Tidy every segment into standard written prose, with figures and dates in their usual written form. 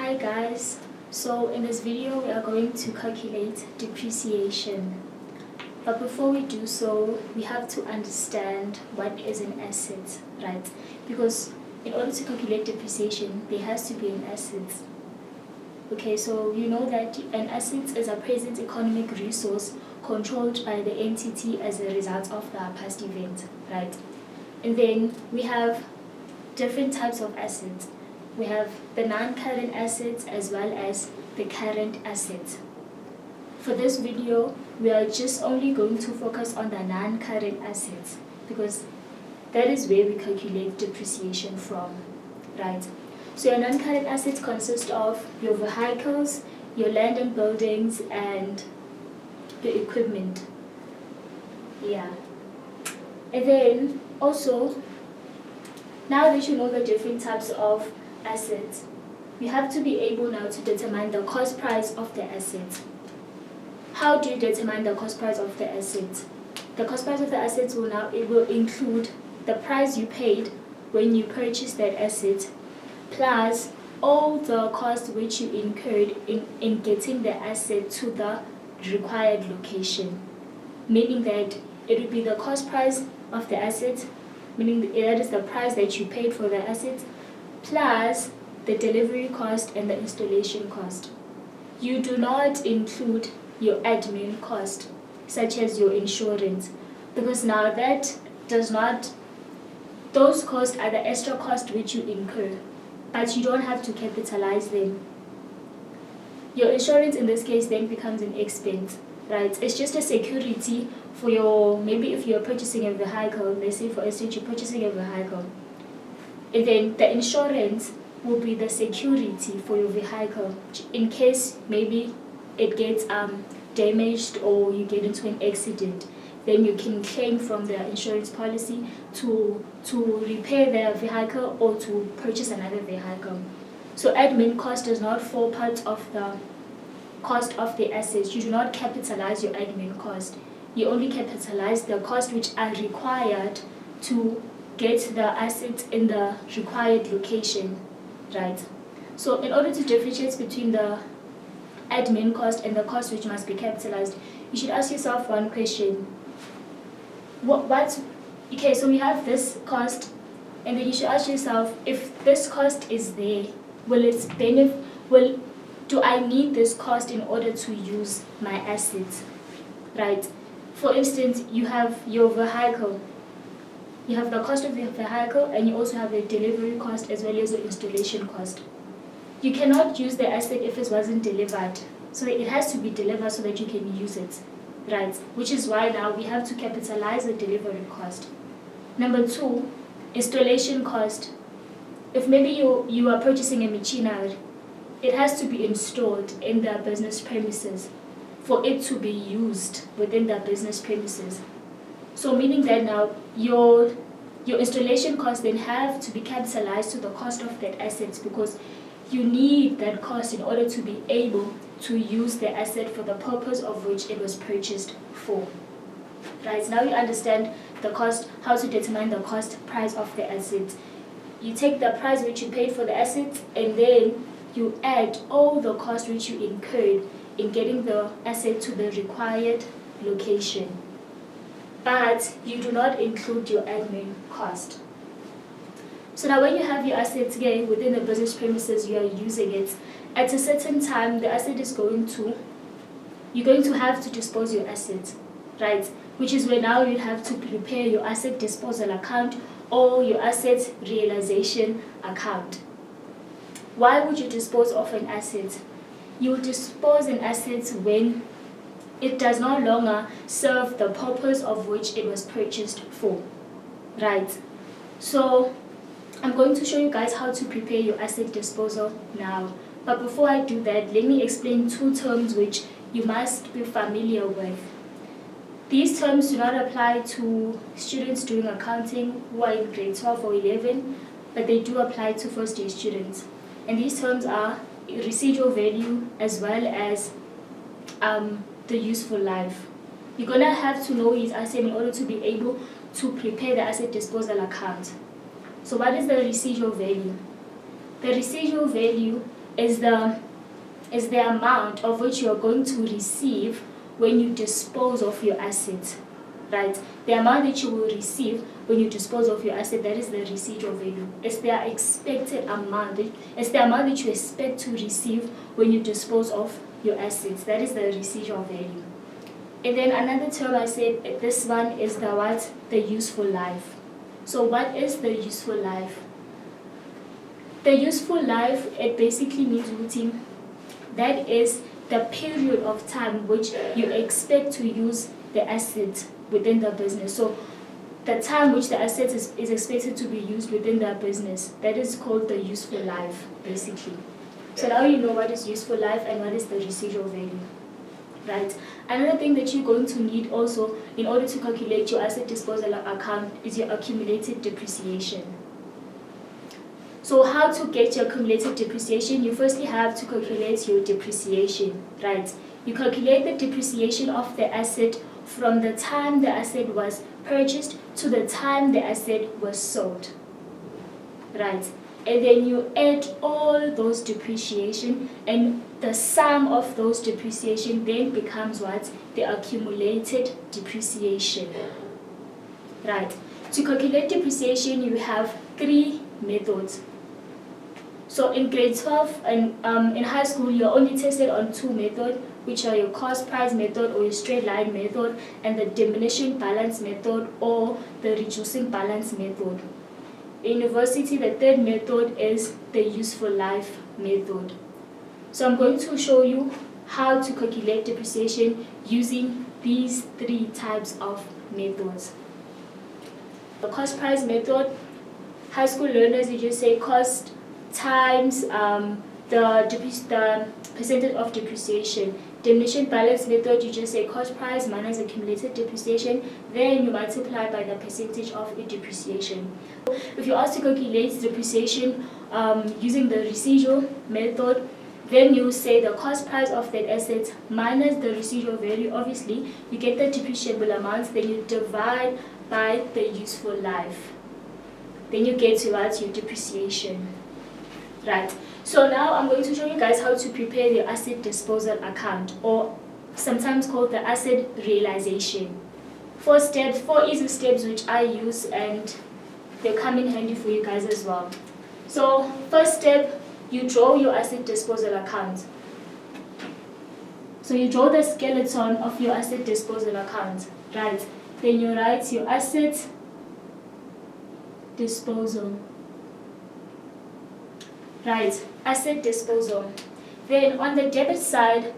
Hi guys, so in this video we are going to calculate depreciation. But before we do so, we have to understand what is an asset, right? Because in order to calculate depreciation, there has to be an asset. Okay, so you know that an asset is a present economic resource controlled by the entity as a result of the past event, right? And then we have different types of assets. We have the non-current assets as well as the current assets. For this video, we are just only going to focus on the non-current assets because that is where we calculate depreciation from, right? So your non-current assets consist of your vehicles, your land and buildings, and the equipment. Yeah. And then also, now that you know the different types of assets, you have to be able now to determine the cost price of the asset. How do you determine the cost price of the asset? The cost price of the assets will include the price you paid when you purchased that asset, plus all the costs which you incurred in getting the asset to the required location. Meaning that it would be the cost price of the asset, meaning that is the price that you paid for the asset, plus the delivery cost and the installation cost. You do not include your admin cost, such as your insurance, because now that does not, those costs are the extra cost which you incur, but you don't have to capitalize them. Your insurance in this case then becomes an expense, right? It's just a security for your, maybe if you're purchasing a vehicle, let's say for instance you're purchasing a vehicle, and then the insurance will be the security for your vehicle in case maybe it gets damaged or you get into an accident. Then you can claim from the insurance policy to repair the vehicle or to purchase another vehicle. So admin cost does not fall part of the cost of the assets. You do not capitalize your admin cost. You only capitalize the costs which are required to get the assets in the required location, right? So in order to differentiate between the admin cost and the cost which must be capitalized, you should ask yourself one question. Okay, so we have this cost, and then you should ask yourself, if this cost is there, do I need this cost in order to use my assets, right? For instance, you have your vehicle. You have the cost of the vehicle, and you also have the delivery cost as well as the installation cost. You cannot use the asset if it wasn't delivered. So it has to be delivered so that you can use it, right? Which is why now we have to capitalize the delivery cost. Number two, installation cost. If maybe you are purchasing a machinery, it has to be installed in the business premises for it to be used within the business premises. So meaning that now your installation costs then have to be capitalized to the cost of that asset because you need that cost in order to be able to use the asset for the purpose of which it was purchased for. Right, now you understand the cost, how to determine the cost price of the asset. You take the price which you paid for the asset and then you add all the costs which you incurred in getting the asset to the required location. But you do not include your admin cost. So now when you have your assets here within the business premises, you are using it, at a certain time the asset is you're going to have to dispose your asset, right? Which is where now you have to prepare your asset disposal account or your asset realization account. Why would you dispose of an asset? You will dispose an asset when it does no longer serve the purpose of which it was purchased for, right? So I'm going to show you guys how to prepare your asset disposal now. But before I do that, let me explain two terms which you must be familiar with. These terms do not apply to students doing accounting who are in grade 12 or 11, but they do apply to first-year students. And these terms are residual value as well as the useful life. You're going to have to know his asset in order to be able to prepare the asset disposal account. So what is the residual value? The residual value is the amount of which you are going to receive when you dispose of your asset, right? The amount that you will receive when you dispose of your asset, that is the residual value. It's the expected amount. It's the amount that you expect to receive when you dispose of your assets. That is the residual value. And then another term I said, this one is the what? The useful life. So what is the useful life? The useful life, it basically means routine. That is the period of time which you expect to use the asset within the business. So the time which the asset is expected to be used within the business, that is called the useful life, basically. So now you know what is useful life and what is the residual value, right? Another thing that you're going to need also in order to calculate your asset disposal account is your accumulated depreciation. So how to get your accumulated depreciation? You firstly have to calculate your depreciation, right? You calculate the depreciation of the asset from the time the asset was purchased to the time the asset was sold, right? And then you add all those depreciation, and the sum of those depreciation then becomes what? The accumulated depreciation, right? To calculate depreciation, you have 3 methods. So in grade 12 and in high school, you're only tested on 2 methods, which are your cost price method or your straight line method, and the diminishing balance method or the reducing balance method. In university, the 3rd method is the useful life method. So I'm going to show you how to calculate depreciation using these 3 types of methods. The cost price method, high school learners, you just say cost times the percentage of depreciation. Diminishing balance method, you just say cost price minus accumulated depreciation, then you multiply by the percentage of depreciation. If you ask to calculate depreciation using the residual method, then you say the cost price of that asset minus the residual value. Obviously, you get the depreciable amount, then you divide by the useful life. Then you get to what? Your depreciation. Right. So now I'm going to show you guys how to prepare the asset disposal account, or sometimes called the asset realization. 4 easy steps which I use, and they come in handy for you guys as well. So first step, you draw your asset disposal account. So you draw the skeleton of your asset disposal account, right? Then you write your asset disposal. Right, asset disposal. Then on the debit side,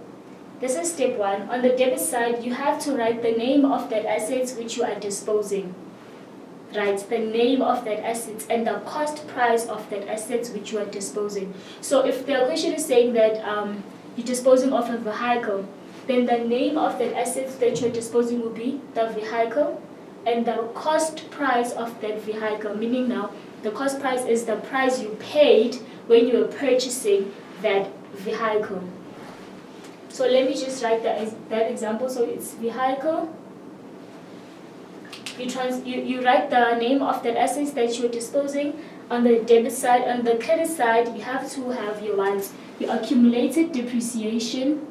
this is step 1. On the debit side, you have to write the name of that asset which you are disposing. Right, the name of that asset and the cost price of that asset which you are disposing. So if the question is saying that you're disposing of a vehicle, then the name of that asset that you're disposing will be the vehicle and the cost price of that vehicle, meaning now the cost price is the price you paid when you were purchasing that vehicle. So let me just write that example. So it's vehicle. You write the name of that asset that you're disposing on the debit side. On the credit side, you have to have your accumulated depreciation.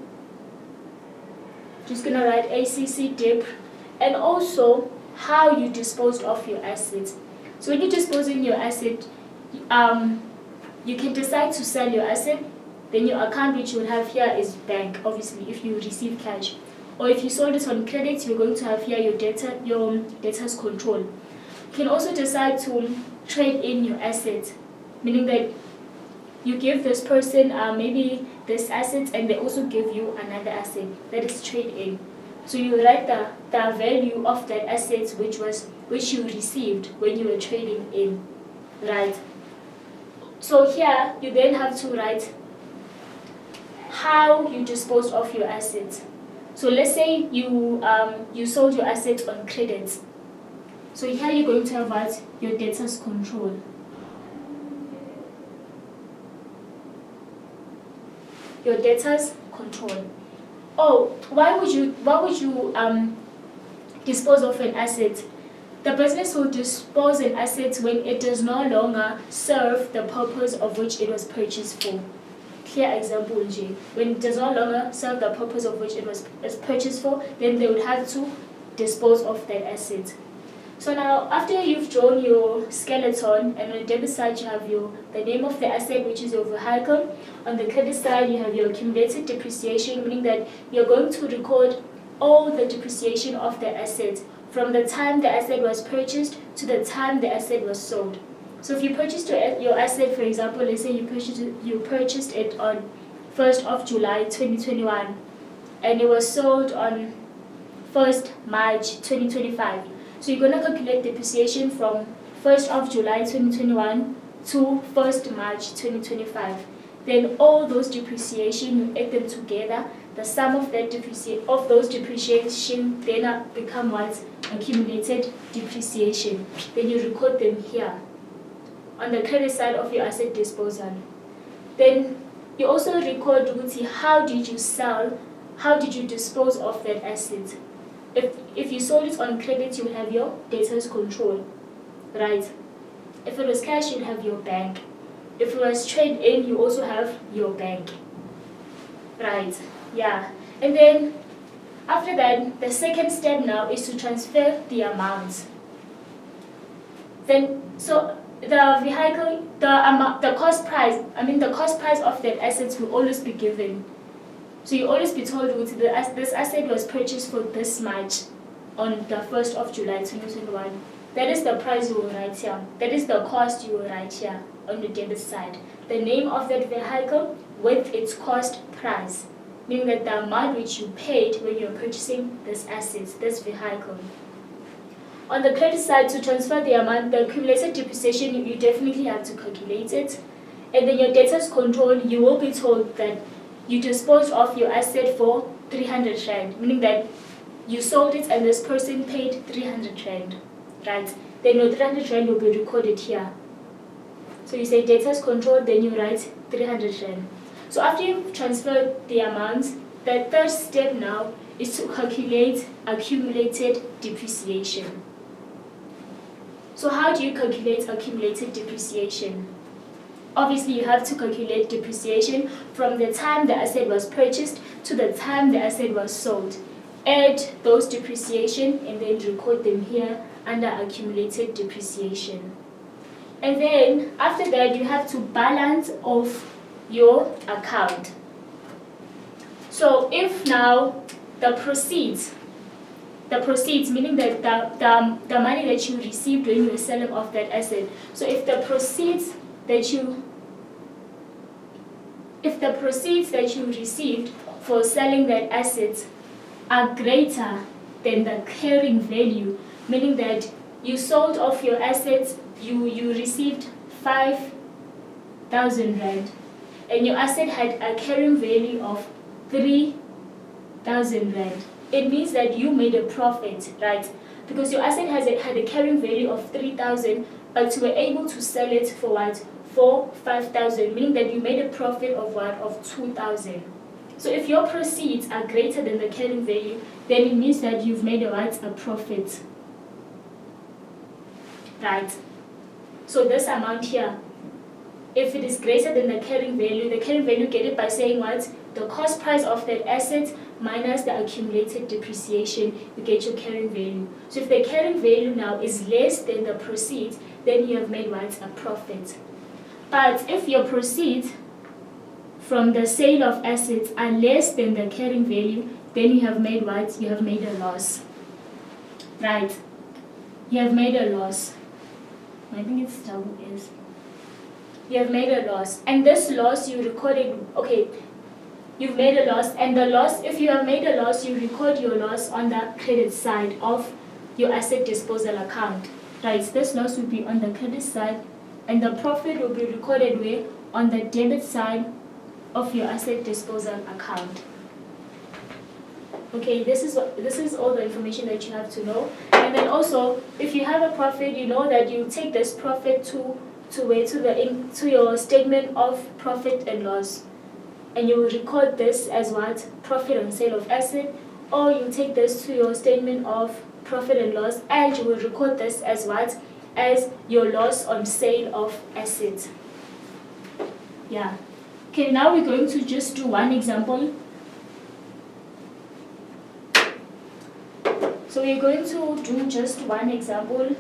Just gonna write ACC dep, and also how you disposed of your assets. So when you're disposing your asset, you can decide to sell your asset. Then your account which you would have here is bank, obviously, if you receive cash. Or if you sold it on credit, you're going to have here your debtors control. You can also decide to trade in your asset, meaning that you give this person maybe this asset and they also give you another asset. That is trade in. So you write the value of that asset which you received when you were trading in, right? So here you then have to write how you disposed of your assets. So let's say you sold your assets on credit. So here you're going to have what? Your debtors control. Your debtors control. Oh, why would you dispose of an asset? The business will dispose an asset when it does no longer serve the purpose of which it was purchased for. clear example, J. When it does no longer serve the purpose of which it was purchased for, then they would have to dispose of that asset. So now, after you've drawn your skeleton, and on the debit side you have the name of the asset, which is your vehicle. On the credit side, you have your accumulated depreciation, meaning that you're going to record all the depreciation of the asset from the time the asset was purchased to the time the asset was sold. So if you purchased your asset, for example, let's say you purchased it on 1st of July 2021, and it was sold on 1st March 2025. So you're going to calculate depreciation from 1st of July 2021 to 1st March 2025. Then all those depreciation, you add them together. The sum of those depreciation then become what? Accumulated depreciation. Then you record them here on the credit side of your asset disposal. Then you also record how did you sell, how did you dispose of that asset. If you sold it on credit, you will have your debtors control, right? If it was cash, you'll have your bank. If it was trade in, you also have your bank, right? Yeah. And then after that, the second step now is to transfer the amounts. Then, so the vehicle, the cost price of that assets will always be given. So you always be told this asset was purchased for this much on the 1st of July 2021. That is the price you will write here. That is the cost you will write here on the debit side. The name of that vehicle with its cost price, meaning that the amount which you paid when you're purchasing this asset, this vehicle. On the credit side, to transfer the amount, the accumulated depreciation, you definitely have to calculate it. And then your debtors control, you will be told that you disposed of your asset for 300 Rand, meaning that you sold it and this person paid 300 Rand, right? Then your 300 Rand will be recorded here. So you say debtors control, then you write 300 Rand. So after you've transferred the amounts, the third step now is to calculate accumulated depreciation. So how do you calculate accumulated depreciation? Obviously, you have to calculate depreciation from the time the asset was purchased to the time the asset was sold. Add those depreciation and then record them here under accumulated depreciation. And then after that, you have to balance off your account. So if now the proceeds, meaning that the money that you received when you were selling off that asset, so if the proceeds that you received for selling that asset are greater than the carrying value, meaning that you sold off your assets, you received 5,000 Rand, and your asset had a carrying value of 3,000 Rand. It means that you made a profit, right? Because your asset had a carrying value of 3,000, but you were able to sell it for what? For 5,000, meaning that you made a profit of what? Of 2,000. So if your proceeds are greater than the carrying value, then it means that you've made a profit, right? So this amount here, if it is greater than the carrying value get it by saying what? The cost price of that asset minus the accumulated depreciation, you get your carrying value. So if the carrying value now is less than the proceeds, then you have made what? A profit. But if your proceeds from the sale of assets are less than the carrying value, then you have made what? You have made a loss, right? You have made a loss. I think it's double S. You have made a loss, and this loss you recorded. Okay, you've made a loss, and the loss. If you have made a loss, you record your loss on the credit side of your asset disposal account, right? This loss will be on the credit side, and the profit will be recorded where? On the debit side of your asset disposal account. Okay, this is all the information that you have to know. And then also, if you have a profit, you know that you take this profit to your statement of profit and loss, and you will record this as what? Profit on sale of asset, or you take this to your statement of profit and loss, and you will record this as what? As your loss on sale of asset. Yeah. Okay, now we're going to just do one example. So we're going to do just one example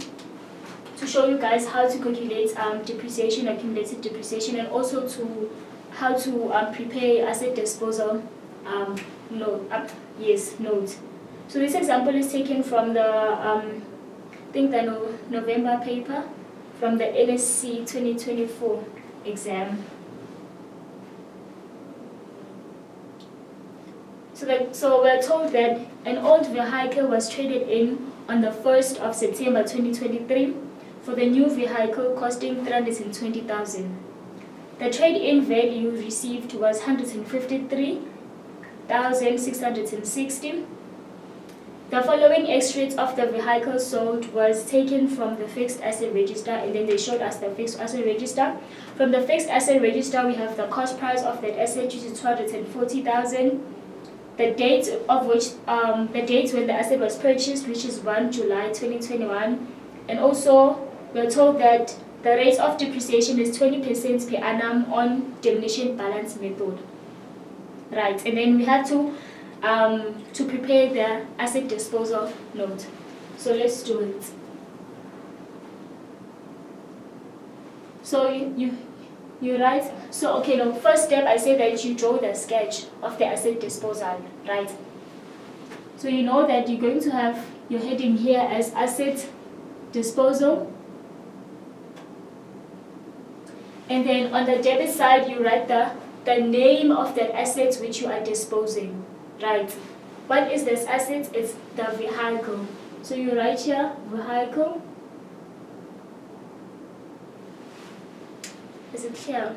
to show you guys how to calculate depreciation, accumulated depreciation, and also to how to prepare asset disposal note. Note. So this example is taken from the November paper from the NSC 2024 exam. So we're told that an old vehicle was traded in on the 1st of September 2023 for the new vehicle costing 320,000. The trade-in value received was 153,660. The following extracts of the vehicle sold was taken from the fixed asset register, and then they showed us the fixed asset register. From the fixed asset register, we have the cost price of that asset, which is 240,000. The date when the asset was purchased, which is 1 July 2021, and also we're told that the rate of depreciation is 20% per annum on diminution balance method. Right, and then we have to prepare the asset disposal note. So let's do it. So you write. So okay, no. First step, I say that you draw the sketch of the asset disposal, right? So you know that you're going to have your heading here as asset disposal. And then on the debit side, you write the name of that asset which you are disposing, right? What is this asset? It's the vehicle. So you write here, vehicle. Is it clear?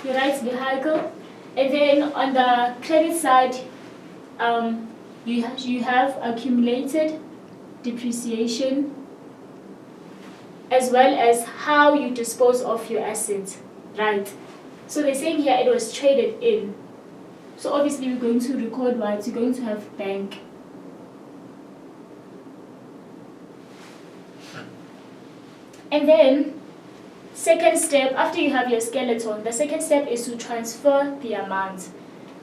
You write vehicle. And then on the credit side, you have accumulated depreciation, as well as how you dispose of your assets, right? So they're saying here it was traded in. So obviously we're going to record what? You're going to have bank. And then, second step, after you have your skeleton, the second step is to transfer the amount.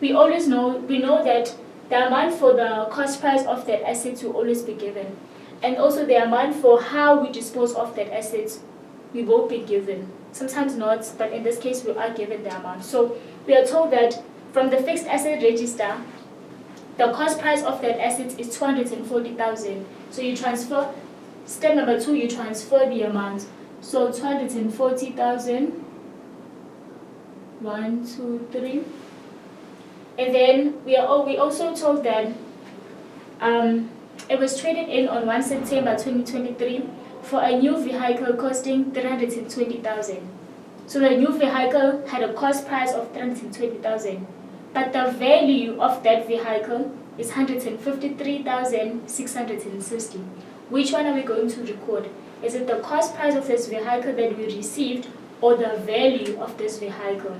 We know that the amount for the cost price of that asset will always be given. And also the amount for how we dispose of that asset, we will be given. Sometimes not, but in this case we are given the amount. So we are told that from the fixed asset register, the cost price of that asset is 240,000. So you transfer, step number 2, you transfer the amount. So 240,000, 1, 2, 3. And then we also told that it was traded in on 1 September 2023 for a new vehicle costing 320,000. So the new vehicle had a cost price of 320,000, but the value of that vehicle is 153,660. Which one are we going to record? Is it the cost price of this vehicle that we received, or the value of this vehicle?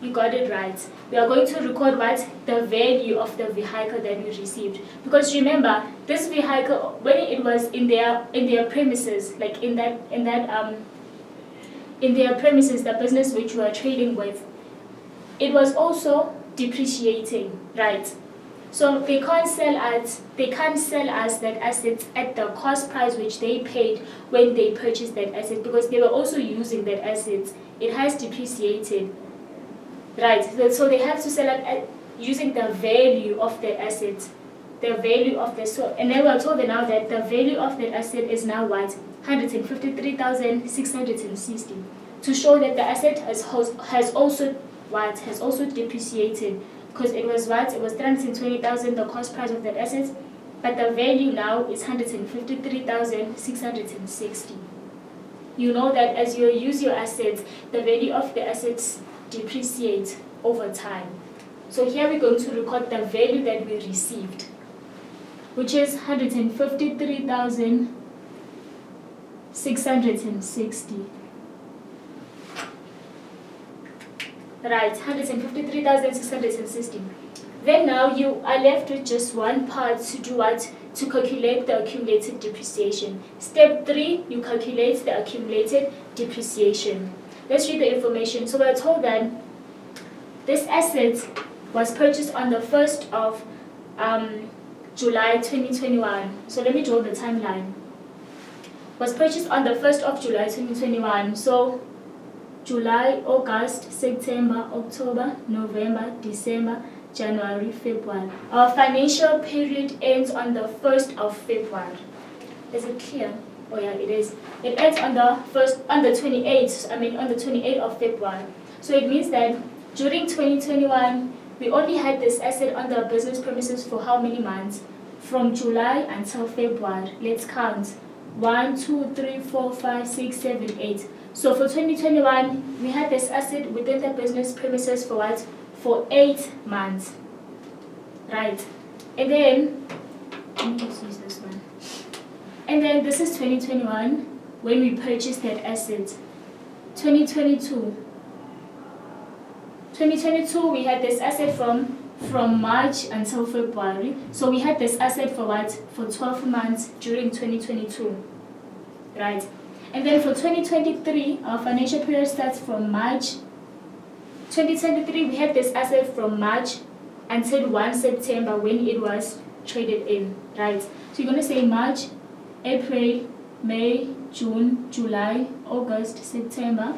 You got it right. We are going to record what? The value of the vehicle that we received. Because remember, this vehicle, when it was in their premises, like in their premises, the business which we are trading with, it was also depreciating, right? So they can't sell us that asset at the cost price which they paid when they purchased that asset, because they were also using that asset. It has depreciated. Right, so they have to sell it using the value of the asset, the value of the and then we're told now that the value of that asset is now what? 153,660. To show that the asset has also depreciated, because it was what? It was 320,000, the cost price of that asset, but the value now is 153,660. You know that as you use your assets, the value of the assets depreciate over time. So here we're going to record the value that we received, which is 153,660. Right, 153,660. Then now you are left with just one part to do what? To calculate the accumulated depreciation. Step 3, you calculate the accumulated depreciation. let's read the information. So we're told that this asset was purchased on the 1st of July 2021. So let me draw the timeline. Was purchased on the 1st of July 2021. So July, August, September, October, November, December, January, February. Our financial period ends on the 1st of February. Is it clear? Oh yeah, it is. It ends on the 28th of February. So it means that during 2021, we only had this asset on the business premises for how many months? From July until February. Let's count. 1, 2, 3, 4, 5, 6, 7, 8. So for 2021, we had this asset within the business premises for what? For 8 months. Right. And then, let me just use this one. And then this is 2021 when we purchased that asset. 2022. 2022, we had this asset from March until February. So we had this asset for what? For 12 months during 2022. Right. And then for 2023, our financial period starts from March. 2023, we had this asset from March until 1 September when it was traded in. Right. So you're going to say March, April, May, June, July, August, September.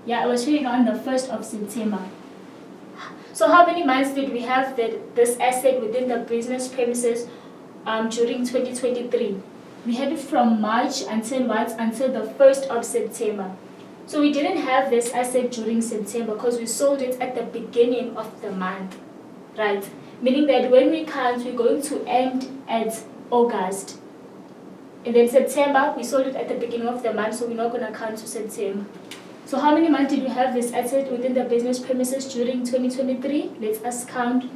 Yeah, it was traded on the 1st of September. So how many months did we have this asset within the business premises during 2023? We had it from March until what? Until the 1st of September. So we didn't have this asset during September because we sold it at the beginning of the month, right? Meaning that when we count, we're going to end at August. And then September, we sold it at the beginning of the month, so we're not going to count to September. So how many months did we have this asset within the business premises during 2023? Let us count.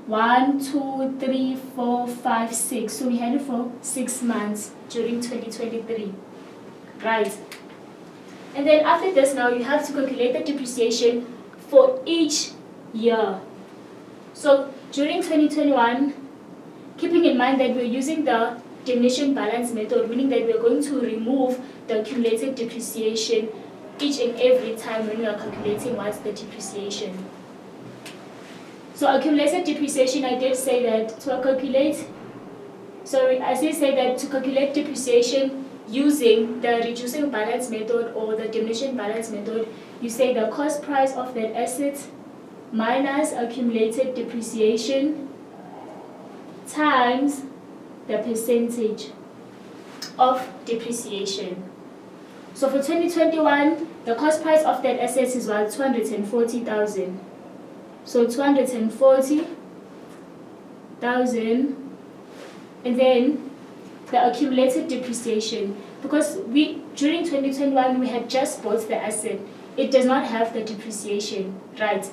1, 2, 3, 4, 5, 6. So we had it for 6 months during 2023. Right. And then after this now, you have to calculate the depreciation for each year. So during 2021, keeping in mind that we're using the diminishing balance method, meaning that we're going to remove the accumulated depreciation each and every time when we are calculating what's the depreciation. So accumulated depreciation, I did say that to calculate, to calculate depreciation using the reducing balance method or the diminishing balance method, you say the cost price of that asset minus accumulated depreciation times the percentage of depreciation. So for 2021, the cost price of that asset is what? 240,000. So 240,000, and then the accumulated depreciation, because during 2021 we had just bought the asset, it does not have the depreciation, right?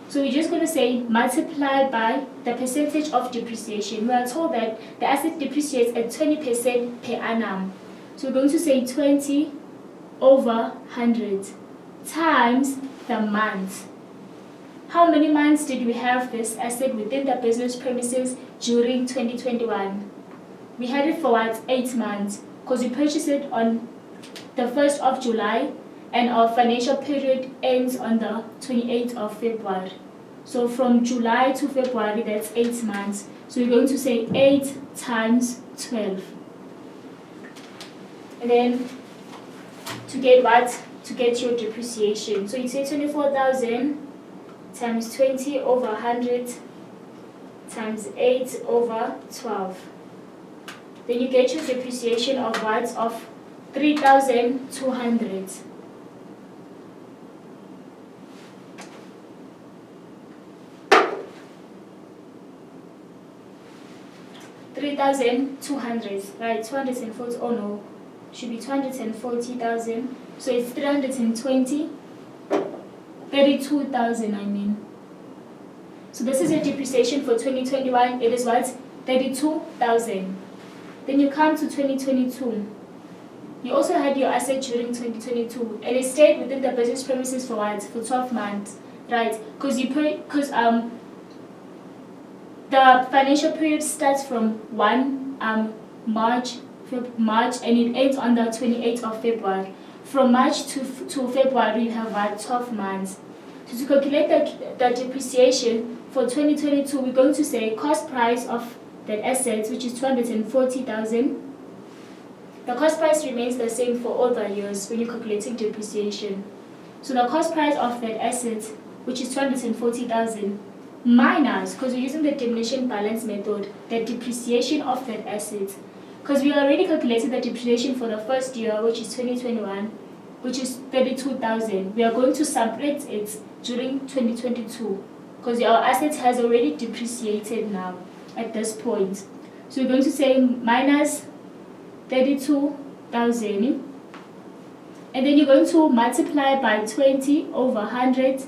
So we're just going to say multiply by the percentage of depreciation. We are told that the asset depreciates at 20% per annum. So we're going to say 20 over 100 times the month. How many months did we have this asset within the business premises during 2021? We had it for what? 8 months, because we purchased it on the 1st of July and our financial period ends on the 28th of February. So from July to February, that's 8 months. So we're going to say 8 times 12. And then to get what? To get your depreciation. So you say 24,000 times 20 over 100 times 8 over 12. Then you get your depreciation of what? Of 3,200. Right, 240, oh no, should be 240,000. So it's 320, 32,000 I mean. So this is your depreciation for 2021, it is what? 32,000. Then you come to 2022. You also had your asset during 2022 and it stayed within the business premises for what? For 12 months, right? Because the financial period starts from 1 March and it ends on the 28th of February. from March to February, you have what? 12 months. So to calculate the depreciation for 2022, we're going to say cost price of that asset, which is 240,000. The cost price remains the same for all the years when you're calculating depreciation. So the cost price of that asset, which is 240,000, minus, because we're using the diminution balance method, the depreciation of that asset. Because we already calculated the depreciation for the first year, which is 2021, which is 32,000. We are going to subtract it during 2022, because our asset has already depreciated now at this point. So we're going to say minus 32,000, and then you're going to multiply by 20 over 100,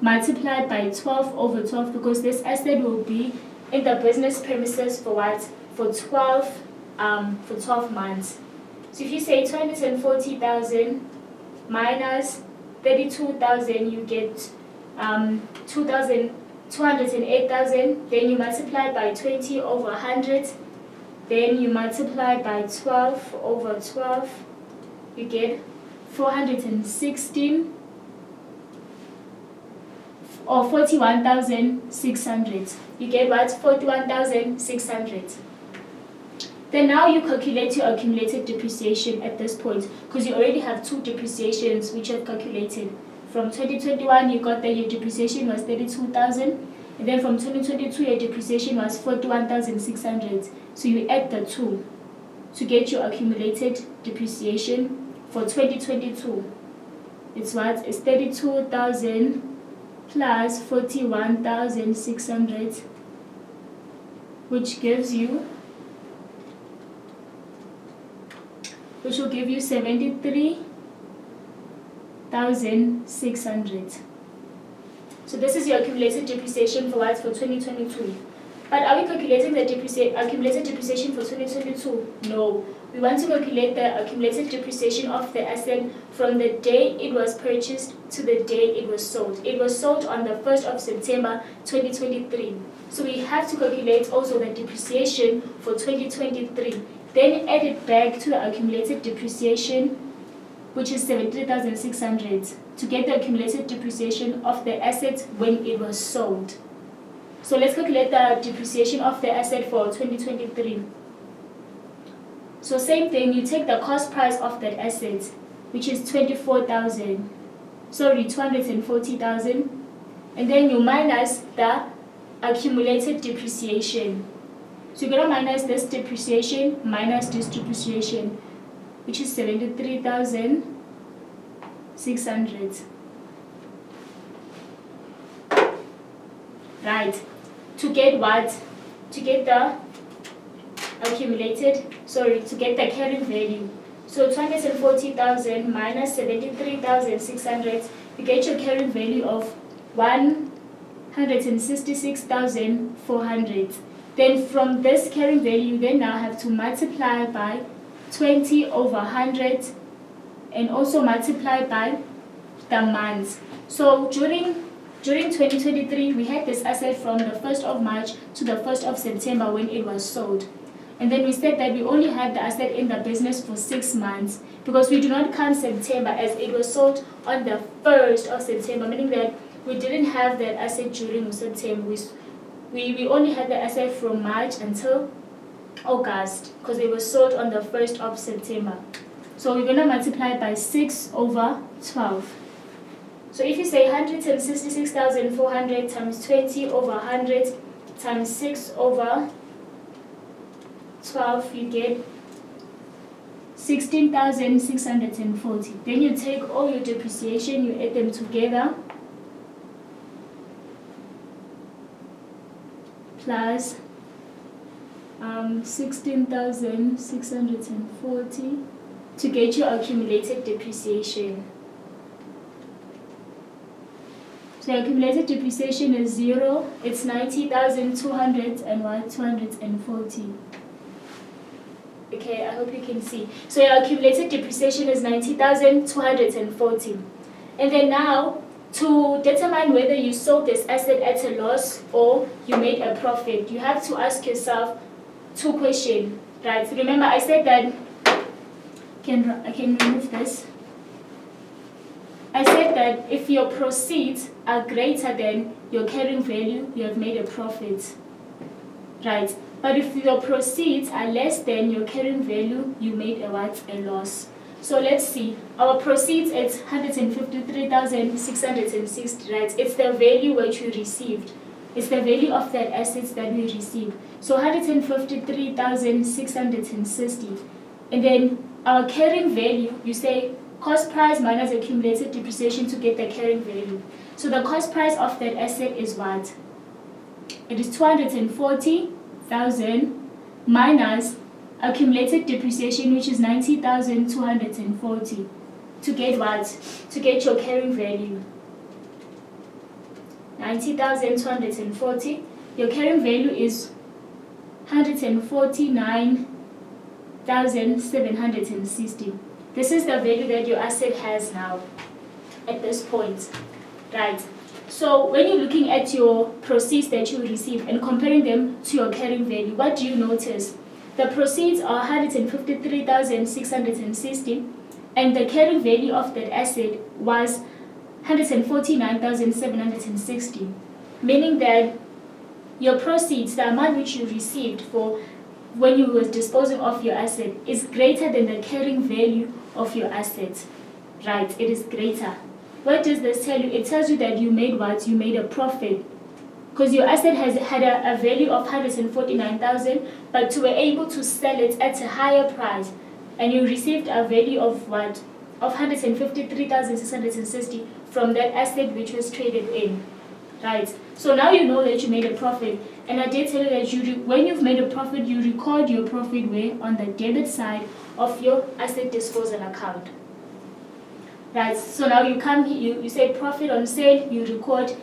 multiplied by 12 over 12, because this asset will be in the business premises for what? For 12 months. So if you say 240,000 minus 32,000, you get 208,000. Then you multiply by 20 over 100. Then you multiply by 12 over 12. You get 416 or 41,600. You get what? 41,600. Then now you calculate your accumulated depreciation at this point, because you already have two depreciations which you have calculated. From 2021, you got that your depreciation was 32,000, and then from 2022, your depreciation was 41,600. So you add the two to get your accumulated depreciation for 2022. It's what? It's 32,000 plus 41,600, which will give you 73,600. So this is your accumulated depreciation for what? For 2022. But are we calculating the accumulated depreciation for 2022? No. We want to calculate the accumulated depreciation of the asset from the day it was purchased to the day it was sold. It was sold on the 1st of September 2023. So we have to calculate also the depreciation for 2023. Then add it back to the accumulated depreciation, which is 73,600, to get the accumulated depreciation of the asset when it was sold. So let's calculate the depreciation of the asset for 2023. So same thing, you take the cost price of that asset, which is 240,000, and then you minus the accumulated depreciation. So you're going to minus this depreciation minus this depreciation, which is 73,600. Right. To get what? To get the to get the carrying value. So 240,000 minus 73,600, you get your carrying value of 166,400. Then from this carrying value, you then now have to multiply by 20 over 100 and also multiply by the months. So during 2023, we had this asset from the 1st of March to the 1st of September when it was sold. And then we said that we only had the asset in the business for 6 months, because we do not count September as it was sold on the 1st of September, meaning that we didn't have that asset during September. We only had the asset from March until August, because it was sold on the 1st of September. So we're going to multiply by 6 over 12. So if you say 166,400 times 20 over 100 times 6 over 12, you get 16,640. Then you take all your depreciation, you add them together, plus 16,640 to get your accumulated depreciation. So accumulated depreciation is 0. It's 90,240. Okay, I hope you can see. So your accumulated depreciation is 90,240. And then now, to determine whether you sold this asset at a loss or you made a profit, you have to ask yourself 2 questions, right? Remember, I said that I can remove this. that if your proceeds are greater than your carrying value, you have made a profit, right? But if your proceeds are less than your carrying value, you made a what? A loss. So let's see. Our proceeds at 153,660, right? It's the value which we received. It's the value of that assets that we received. So 153,660. And then our carrying value, you say cost price minus accumulated depreciation to get the carrying value. So the cost price of that asset is what? It is 240,000 minus accumulated depreciation, which is 90,240. To get what? To get your carrying value. 90,240. Your carrying value is 149,760. This is the value that your asset has now at this point, right? So when you're looking at your proceeds that you receive and comparing them to your carrying value, what do you notice? The proceeds are 153,660 and the carrying value of that asset was 149,760, meaning that your proceeds, the amount which you received for when you were disposing of your asset, is greater than the carrying value of your asset, right? It is greater. What does this tell you? It tells you that you made what? You made a profit. Because your asset had a value of 149,000, but you were able to sell it at a higher price, and you received a value of what? Of 153,660 from that asset which was traded in, right? So now you know that you made a profit, and I did tell you that when you've made a profit, you record your profit where? On the debit side of your asset disposal account, right? So now you come here, you say profit on sale, you record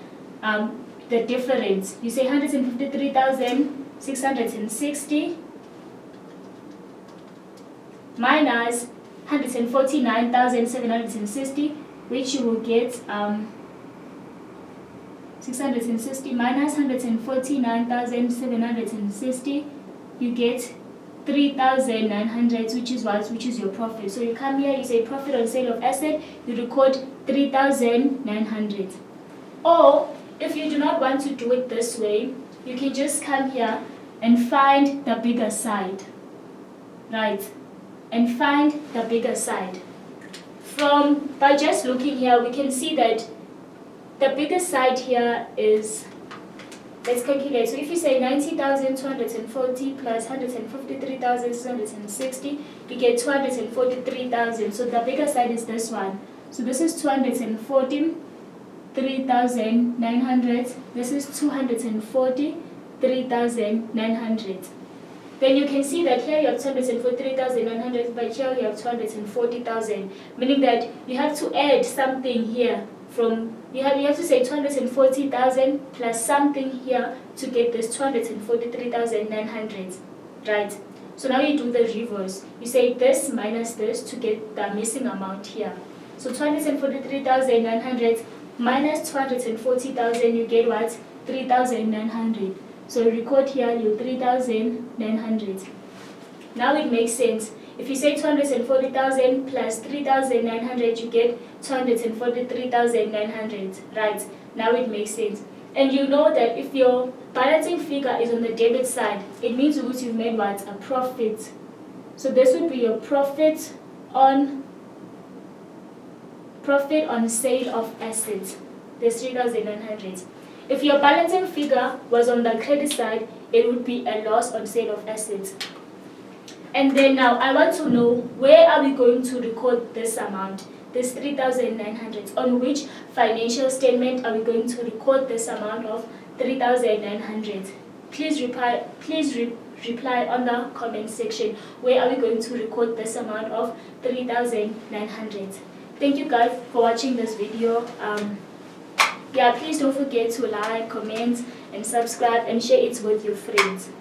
the difference. You say 153,660 minus 149,760, which you will get 660 minus 149,760, you get 3,900, which is what? Which is your profit. So you come here, you say profit on sale of asset, you record 3,900. Or if you do not want to do it this way, you can just come here and find the bigger side, right? And find the bigger side. By just looking here, we can see that the bigger side here is, let's calculate. So if you say 90,240 plus 153,660, you get 243,000. So the bigger side is this one. So this is 243,900. This is 243,900. Then you can see that here you have 243,900, but here you have 240,000, meaning that you have to add something here you have to say 240,000 plus something here to get this 243,900, right? So now you do the reverse. You say this minus this to get the missing amount here. So 243,900 minus 240,000, you get what? 3,900. So record here your 3,900. Now it makes sense. If you say 240,000 plus 3,900, you get 243,900, right? Now it makes sense. And you know that if your balancing figure is on the debit side, it means you've made what? A profit. So this would be your profit on sale of assets. There's 3,900. If your balancing figure was on the credit side, it would be a loss on sale of assets. And then now I want to know, where are we going to record this amount, this 3,900? On which financial statement are we going to record this amount of 3,900? Please reply on the comment section. Where are we going to record this amount of 3,900? Thank you guys for watching this video. Please don't forget to like, comment, and subscribe, and share it with your friends.